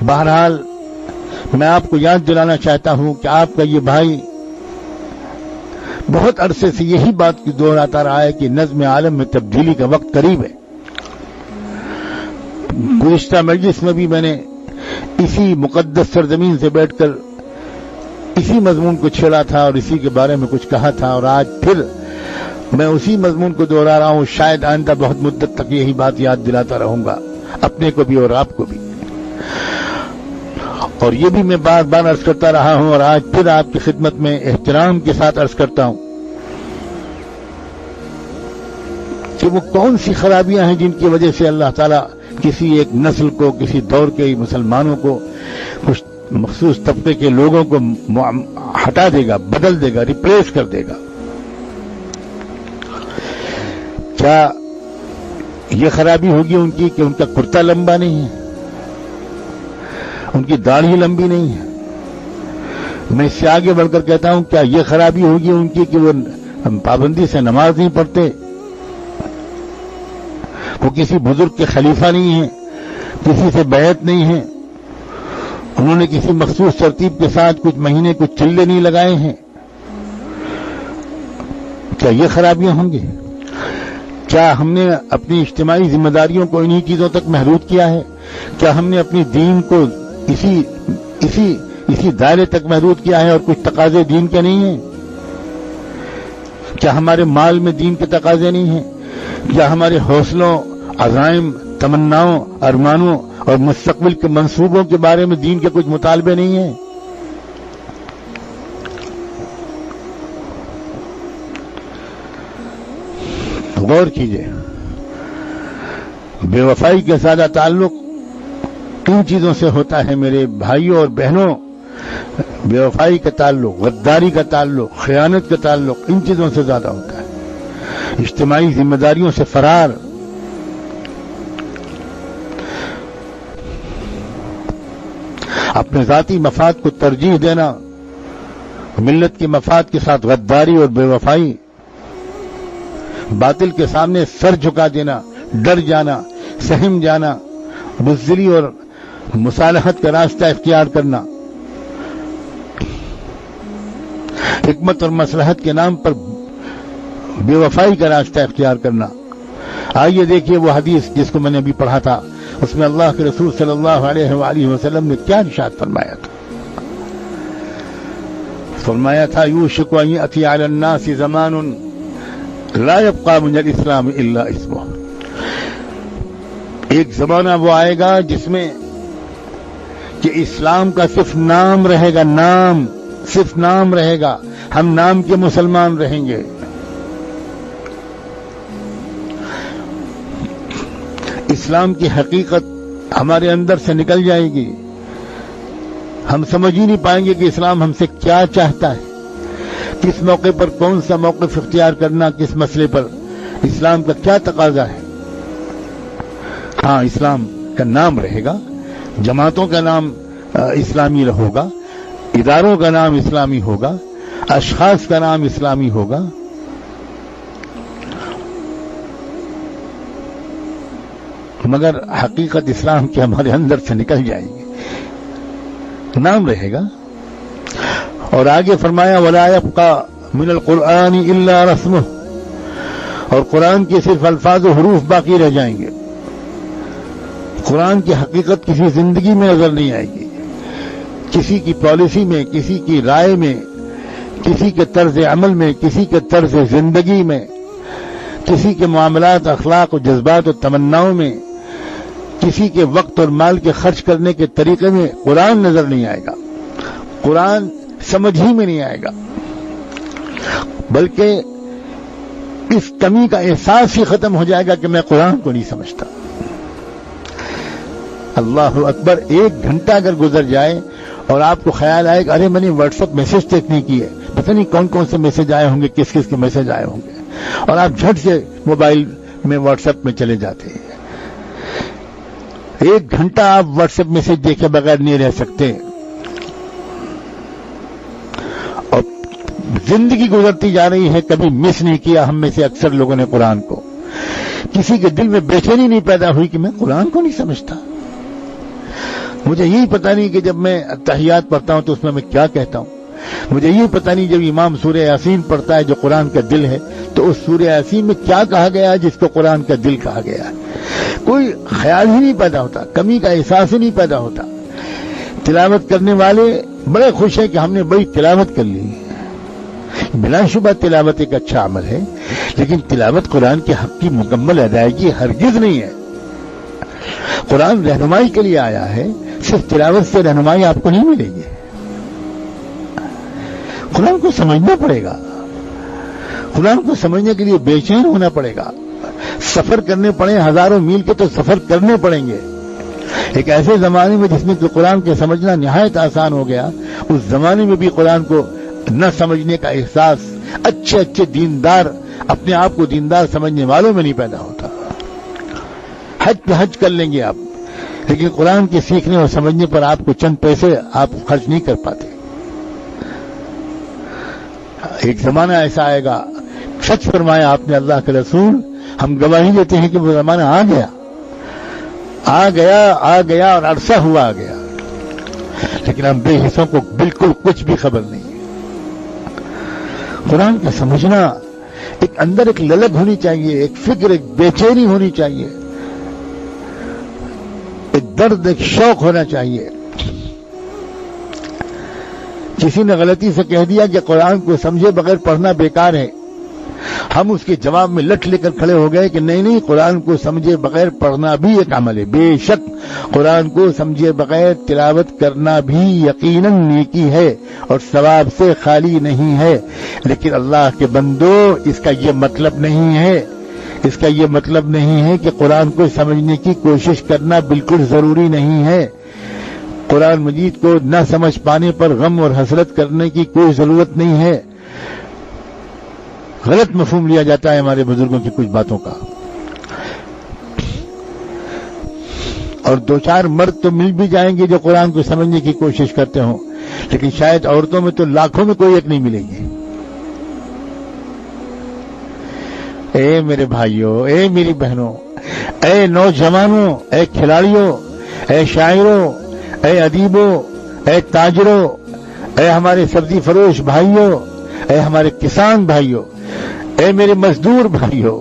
بہرحال میں آپ کو یاد دلانا چاہتا ہوں کہ آپ کا یہ بھائی بہت عرصے سے یہی بات دہراتا رہا ہے کہ نظم عالم میں تبدیلی کا وقت قریب ہے. گزشتہ مجلس میں بھی میں نے اسی مقدس سرزمین سے بیٹھ کر اسی مضمون کو چھیڑا تھا اور اسی کے بارے میں کچھ کہا تھا، اور آج پھر میں اسی مضمون کو دوہرا رہا ہوں. شاید آئندہ بہت مدت تک یہی بات یاد دلاتا رہوں گا اپنے کو بھی اور آپ کو بھی. اور یہ بھی میں بار بار عرض کرتا رہا ہوں اور آج پھر آپ کی خدمت میں احترام کے ساتھ عرض کرتا ہوں کہ وہ کون سی خرابیاں ہیں جن کی وجہ سے اللہ تعالیٰ کسی ایک نسل کو، کسی دور کے مسلمانوں کو، کچھ مخصوص طبقے کے لوگوں کو ہٹا دے گا، بدل دے گا، ریپلیس کر دے گا. کیا یہ خرابی ہوگی ان کی کہ ان کا کرتا لمبا نہیں ہے، ان کی داڑھی لمبی نہیں ہے؟ میں اس سے آگے بڑھ کر کہتا ہوں کیا یہ خرابی ہوگی ان کی کہ وہ پابندی سے نماز نہیں پڑھتے، وہ کسی بزرگ کے خلیفہ نہیں ہیں، کسی سے بیعت نہیں ہے، انہوں نے کسی مخصوص ترتیب کے ساتھ کچھ مہینے کچھ چلے نہیں لگائے ہیں؟ کیا یہ خرابیاں ہوں گی؟ کیا ہم نے اپنی اجتماعی ذمہ داریوں کو انہی چیزوں تک محدود کیا ہے؟ کیا ہم نے اپنی دین کو اسی دائرے تک محدود کیا ہے اور کچھ تقاضے دین کے نہیں ہیں؟ کیا ہمارے مال میں دین کے تقاضے نہیں ہیں؟ کیا ہمارے حوصلوں، عزائم، تمناؤں، ارمانوں اور مستقبل کے منصوبوں کے بارے میں دین کے کچھ مطالبے نہیں ہیں؟ غور کیجئے. بے وفائی کا زیادہ تعلق ان چیزوں سے ہوتا ہے میرے بھائیوں اور بہنوں. بے وفائی کا تعلق، غداری کا تعلق، خیانت کا تعلق ان چیزوں سے زیادہ ہوتا ہے. اجتماعی ذمہ داریوں سے فرار، اپنے ذاتی مفاد کو ترجیح دینا، ملت کے مفاد کے ساتھ غداری اور بے وفائی، باطل کے سامنے سر جھکا دینا، ڈر جانا، سہم جانا، بزدلی اور مصالحت کا راستہ اختیار کرنا، حکمت اور مصلحت کے نام پر بے وفائی کا راستہ اختیار کرنا. آئیے دیکھیے وہ حدیث جس کو میں نے ابھی پڑھا تھا، اس میں اللہ کے رسول صلی اللہ علیہ وآلہ وسلم نے کیا ارشاد فرمایا تھا. فرمایا تھا یوشک ان یأتی علی الناس زمان لا يبقى من الاسلام الا اسمه. ایک زمانہ وہ آئے گا جس میں کہ اسلام کا صرف نام رہے گا، نام، صرف نام رہے گا، ہم نام کے مسلمان رہیں گے. اسلام کی حقیقت ہمارے اندر سے نکل جائے گی. ہم سمجھ ہی نہیں پائیں گے کہ اسلام ہم سے کیا چاہتا ہے، کس موقع پر کون سا موقف اختیار کرنا، کس مسئلے پر اسلام کا کیا تقاضا ہے. ہاں، اسلام کا نام رہے گا، جماعتوں کا نام اسلامی ہوگا، اداروں کا نام اسلامی ہوگا، اشخاص کا نام اسلامی ہوگا، مگر حقیقت اسلام کی ہمارے اندر سے نکل جائے گی، نام رہے گا. اور آگے فرمایا وَلَا يَبْقَى مِنَ الْقُرْآنِ إِلَّا رَسْمُهُ، اور قرآن کے صرف الفاظ و حروف باقی رہ جائیں گے. قرآن کی حقیقت کسی زندگی میں نظر نہیں آئے گی، کسی کی پالیسی میں، کسی کی رائے میں، کسی کے طرز عمل میں، کسی کے طرز زندگی میں، کسی کے معاملات، اخلاق و جذبات و تمناؤں میں، کسی کے وقت اور مال کے خرچ کرنے کے طریقے میں قرآن نظر نہیں آئے گا. قرآن سمجھ ہی میں نہیں آئے گا، بلکہ اس کمی کا احساس ہی ختم ہو جائے گا کہ میں قرآن کو نہیں سمجھتا. اللہ اکبر. 1 گھنٹہ اگر گزر جائے اور آپ کو خیال آئے کہ ارے میں نے واٹس ایپ میسج چیک نہیں کیے، پتہ نہیں کون کون سے میسج آئے ہوں گے، کس کس کے میسج آئے ہوں گے، اور آپ جھٹ سے موبائل میں واٹس ایپ میں چلے جاتے ہیں. 1 گھنٹہ آپ واٹس ایپ میسج دیکھے بغیر نہیں رہ سکتے. اور زندگی گزرتی جا رہی ہے، کبھی مس نہیں کیا ہم میں سے اکثر لوگوں نے قرآن کو. کسی کے دل میں بے چینی نہیں پیدا ہوئی کہ میں قرآن کو نہیں سمجھتا. مجھے یہی پتہ نہیں کہ جب میں تحیات پڑھتا ہوں تو اس میں کیا کہتا ہوں. مجھے یہ پتہ نہیں جب امام سورہ یاسین پڑھتا ہے جو قرآن کا دل ہے تو اس سورہ یاسین میں کیا کہا گیا ہے جس کو قرآن کا دل کہا گیا ہے. کوئی خیال ہی نہیں پیدا ہوتا, کمی کا احساس ہی نہیں پیدا ہوتا. تلاوت کرنے والے بڑے خوش ہیں کہ ہم نے بڑی تلاوت کر لی. بلا شبہ تلاوت ایک اچھا عمل ہے, لیکن تلاوت قرآن کے حق کی مکمل ادائیگی ہرگز نہیں ہے. قرآن رہنمائی کے لیے آیا ہے, صرف تلاوت سے رہنمائی آپ کو نہیں ملے گی. قرآن کو سمجھنا پڑے گا, قرآن کو سمجھنے کے لیے بے چین ہونا پڑے گا. سفر کرنے پڑے, ہزاروں میل کے تو سفر کرنے پڑیں گے. ایک ایسے زمانے میں جس میں کہ قرآن کے سمجھنا نہایت آسان ہو گیا, اس زمانے میں بھی قرآن کو نہ سمجھنے کا احساس اچھے اچھے دیندار, اپنے آپ کو دیندار سمجھنے والوں میں نہیں پیدا ہوتا. حج پہ حج کر لیں گے آپ, لیکن قرآن کے سیکھنے اور سمجھنے پر آپ کو چند پیسے آپ خرچ نہیں کر پاتے. ایک زمانہ ایسا آئے گا, سچ فرمایا آپ نے اللہ کے رسول, ہم گواہی دیتے ہیں کہ وہ زمانہ آ گیا آ گیا آ گیا اور عرصہ ہوا آ گیا, لیکن ہم بے حصوں کو بالکل کچھ بھی خبر نہیں. قرآن کا سمجھنا ایک اندر ایک للک ہونی چاہیے, ایک فکر, ایک بے چینی ہونی چاہیے, ایک درد, ایک شوق ہونا چاہیے. کسی نے غلطی سے کہہ دیا کہ قرآن کو سمجھے بغیر پڑھنا بیکار ہے, ہم اس کے جواب میں لٹ لے کر کھڑے ہو گئے کہ نہیں, قرآن کو سمجھے بغیر پڑھنا بھی ایک عمل ہے. بے شک قرآن کو سمجھے بغیر تلاوت کرنا بھی یقیناً نیکی ہے اور ثواب سے خالی نہیں ہے, لیکن اللہ کے بندو اس کا یہ مطلب نہیں ہے, اس کا یہ مطلب نہیں ہے کہ قرآن کو سمجھنے کی کوشش کرنا بالکل ضروری نہیں ہے. قرآن مجید کو نہ سمجھ پانے پر غم اور حسرت کرنے کی کوئی ضرورت نہیں ہے. غلط مفہوم لیا جاتا ہے ہمارے بزرگوں کی کچھ باتوں کا, اور دو چار مرد تو مل بھی جائیں گے جو قرآن کو سمجھنے کی کوشش کرتے ہوں, لیکن شاید عورتوں میں تو لاکھوں میں کوئی ایک نہیں ملے گی. اے میرے بھائیوں, اے میری بہنوں, اے نوجوانوں, اے کھلاڑیوں, اے شاعروں, اے ادیبوں, اے تاجروں, اے ہمارے سبزی فروش بھائیوں, اے ہمارے کسان بھائیوں, اے میرے مزدور بھائیوں,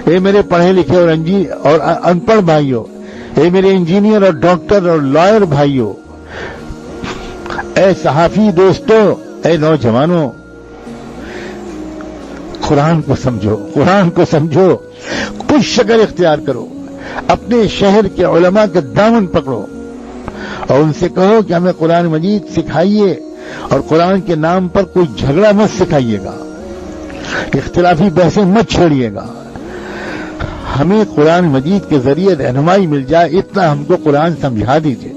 اے میرے پڑھے لکھے اور ان پڑھ بھائیوں, اے میرے انجینئر اور ڈاکٹر اور لائر بھائیوں, اے صحافی دوستوں, اے نوجوانوں, قرآن کو سمجھو, قرآن کو سمجھو. کچھ شکل اختیار کرو, اپنے شہر کے علماء کا دامن پکڑو اور ان سے کہو کہ ہمیں قرآن مجید سکھائیے, اور قرآن کے نام پر کوئی جھگڑا مت سکھائیے گا, اختلافی بحثیں مت چھیڑیے گا. ہمیں قرآن مجید کے ذریعے رہنمائی مل جائے, اتنا ہم کو قرآن سمجھا دیجیے.